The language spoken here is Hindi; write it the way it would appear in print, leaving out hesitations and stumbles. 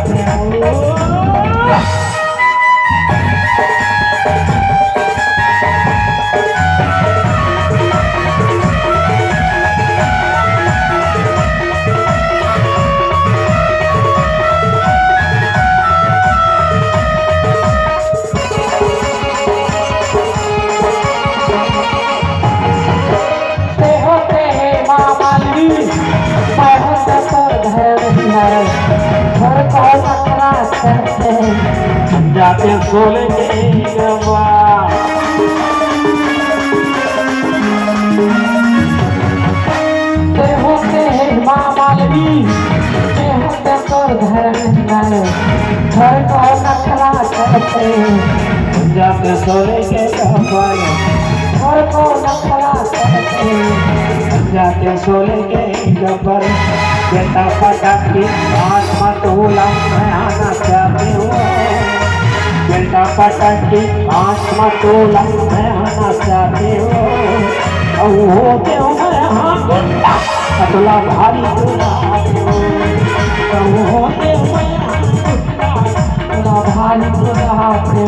जाते हो। जाते सोले के गवा होते हैं माँ मालवी होते तोर घर घर को नखरा करते जाते सोले के गवा घर को नखरा करते जाते सोले के गबर बेटा पटाखी आँख मत होला मैं आना चाहती हूँ बेटा पटाखी आँख मत होला मैं आना चाहती हूँ होते हो मैं हाँ गुंडा अतला भारी गुंडा होते हो मैं हाँ गुंडा अतला भारी गुंडा